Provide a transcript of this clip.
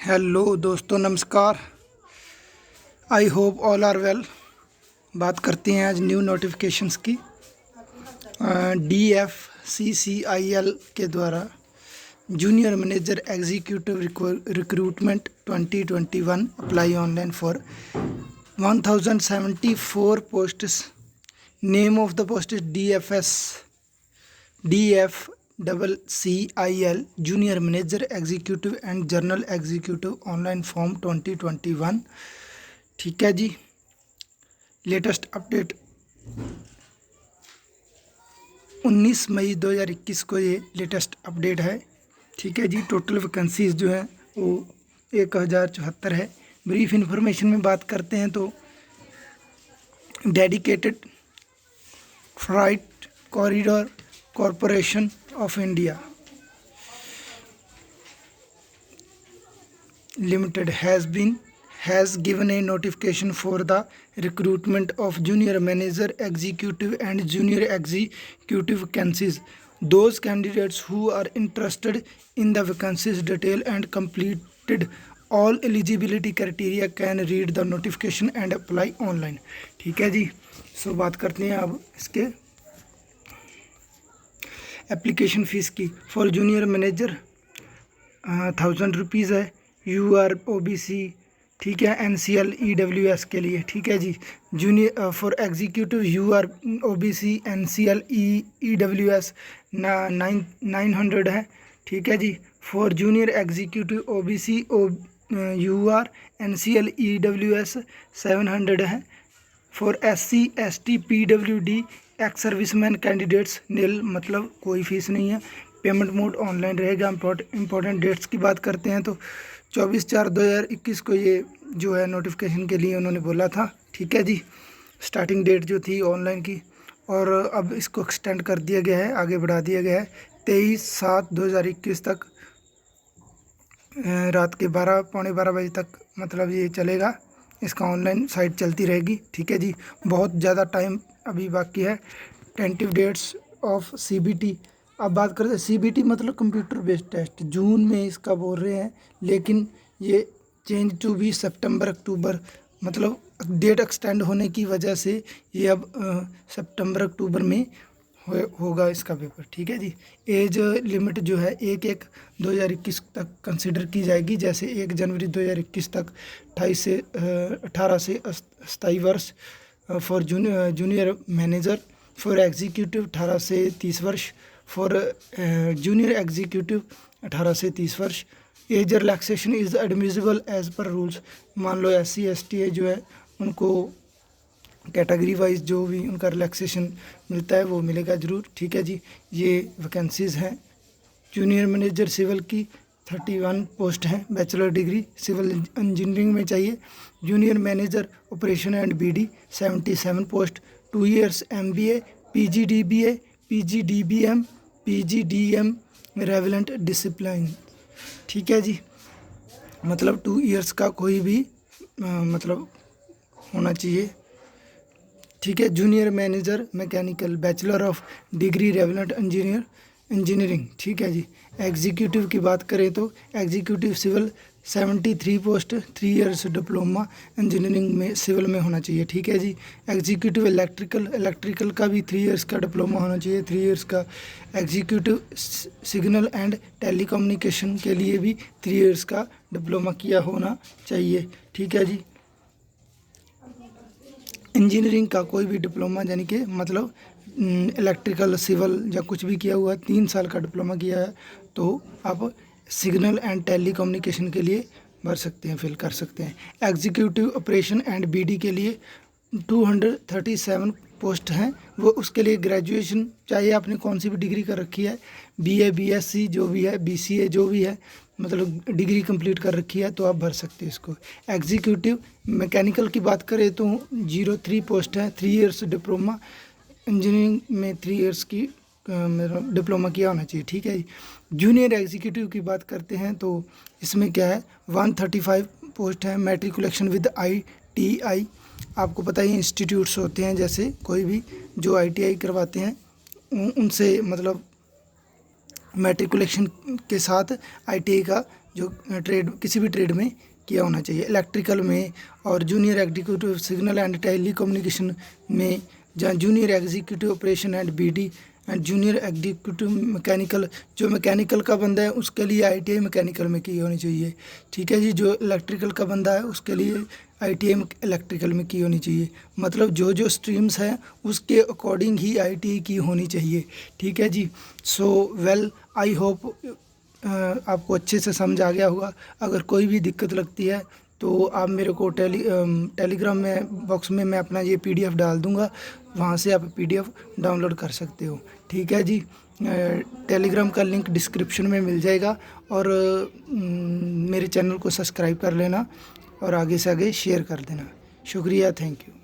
Hello दोस्तों, नमस्कार। I hope all are well. बात करते हैं आज न्यू नोटिफिकेशंस की। DFCCIL के द्वारा junior manager executive recruitment 2021 apply online for 1074 posts. Name of the post is DFCCIL junior manager executive and general executive online form 2021। ठीक है जी। लेटेस्ट अपडेट 19 मई 2021 को ये लेटेस्ट अपडेट है। ठीक है जी। टोटल वैकेंसीज जो है वो 1074 है। ब्रीफ इंफॉर्मेशन में बात करते हैं तो dedicated freight corridor corporation of India limited has given a notification for the recruitment of junior manager executive and junior executive vacancies. Those candidates who are interested in the vacancies detail and completed all eligibility criteria can read the notification and apply online. ठीक है जी। सो बात करते हैं अब इसके application fees की। For junior manager 1000 rupees है। UR OBC, ठीक है, NCL EWS के लिए। ठीक है जी। Junior for executive UR OBC NCL EWS 900 है। ठीक है जी। For junior executive OBC UR NCL EWS 700 है। For SC ST PWD ex serviceman candidates nil, मतलब कोई फीस नहीं है। पेमेंट मोड ऑनलाइन रहेगा। इंपॉर्टेंट डेट्स की बात करते हैं तो 24/4/2021 को ये जो है नोटिफिकेशन के लिए उन्होंने बोला था। ठीक है जी। स्टार्टिंग डेट जो थी ऑनलाइन की, और अब इसको एक्सटेंड कर दिया गया है, आगे बढ़ा दिया गया है 23/7/2021 तक, रात के 12-12:15 बजे तक मतलब ये चलेगा। इसका ऑनलाइन साइट चलती रहेगी। ठीक है जी। बहुत ज़्यादा टाइम अभी बाकी है। Tentative dates of CBT। अब बात करते हैं CBT मतलब कंप्यूटर बेस्ड टेस्ट। जून में इसका बोल रहे हैं, लेकिन ये चेंज टू बी सितंबर-अक्टूबर, मतलब डेट एक्सटेंड होने की वजह से ये अब सितंबर-अक्टूबर में होगा इसका पेपर। ठीक है जी। एज लिमिट जो है 1/1/2021 तक कंसिडर की जाएगी। जैसे 1 जनवरी 2021 तक 18 से 27 वर्ष for junior manager. For executive 18 से 30 वर्ष। फॉर जूनियर एग्जीक्यूटिव 18 से 30 वर्ष। Age relaxation is admissible as per rules. मान लो SC ST जो है उनको कैटेगरी वाइज जो भी उनका रिलैक्सेशन मिलता है वो मिलेगा ज़रूर। ठीक है जी। ये वैकेंसीज़ हैं। जूनियर मैनेजर सिविल की 31 पोस्ट हैं। बैचलर डिग्री सिविल इंजीनियरिंग में चाहिए। Junior manager operation and BD 77 post. 2 years MBA PGDBA PGDBM PGDM relevant discipline. ठीक है जी। मतलब 2 इयर्स का कोई भी मतलब होना चाहिए। ठीक है। Junior manager mechanical bachelor of degree relevant engineering. ठीक है जी। एग्जीक्यूटिव की बात करें तो executive civil 73 post. 3 years diploma engineering में सिविल में होना चाहिए। ठीक है जी। एग्जीक्यूटिव इलेक्ट्रिकल का भी 3 इयर्स का डिप्लोमा होना चाहिए। 3 इयर्स का एग्जीक्यूटिव सिग्नल एंड टेलीकम्युनिकेशन के लिए भी 3 इयर्स का डिप्लोमा किया होना चाहिए। ठीक है जी। इंजीनियरिंग का कोई भी डिप्लोमा, यानी कि मतलब इलेक्ट्रिकल सिविल या कुछ भी किया हुआ है, 3 साल का डिप्लोमा किया है तो आप सिग्नल एंड टेली कम्युनिकेशन के लिए भर सकते हैं, फिल कर सकते हैं। एग्जीक्यूटिव ऑपरेशन एंड BD के लिए 237 पोस्ट हैं। वो उसके लिए ग्रेजुएशन चाहिए, आपने कौन सी भी डिग्री कर रखी है, BA BSc जो भी है, BCA जो भी है, मतलब डिग्री कंप्लीट कर रखी है तो आप भर सकते हैं इसको। एग्जीक्यूटिव मैकेनिकल की बात करें तो 03 पोस्ट है। 3 इयर्स डिप्लोमा इंजीनियरिंग में 3 इयर्स की डिप्लोमा किया होना चाहिए। ठीक है। जूनियर एग्जीक्यूटिव की बात करते हैं तो इसमें क्या है 135 पोस्ट है। Matriculation with ITI। आपको पता ही इंस्टीट्यूट्स होते हैं, जैसे कोई भी जो ITI करवाते हैं उनसे मतलब मैट्रिकुलेशन के साथ ITI का जो ट्रेड किसी भी ट्रेड में किया होना चाहिए, इलेक्ट्रिकल में और junior executive signal and telecommunication में, जहाँ junior executive operation and BD and junior executive mechanical, जो मैकेनिकल का बंदा है उसके लिए ITI मैकेनिकल में की होनी चाहिए, ठीक है जी। जो इलेक्ट्रिकल का बंदा है उसके लिए ITI इलेक्ट्रिकल में की होनी चाहिए। मतलब जो जो स्ट्रीम्स हैं उसके अकॉर्डिंग ही ITI की होनी चाहिए, ठीक है जी। सो वेल, आई होप आपको अच्छे से समझ आ गया होगा। अगर कोई भी दिक्कत लगती है तो आप मेरे को टेलीग्राम में बॉक्स में मैं अपना ये PDF डाल दूंगा, वहाँ से आप PDF डाउनलोड कर सकते हो, ठीक है जी। टेलीग्राम का लिंक डिस्क्रिप्शन में मिल जाएगा। और मेरे चैनल को सब्सक्राइब कर लेना और आगे से आगे शेयर कर देना। शुक्रिया, थैंक यू।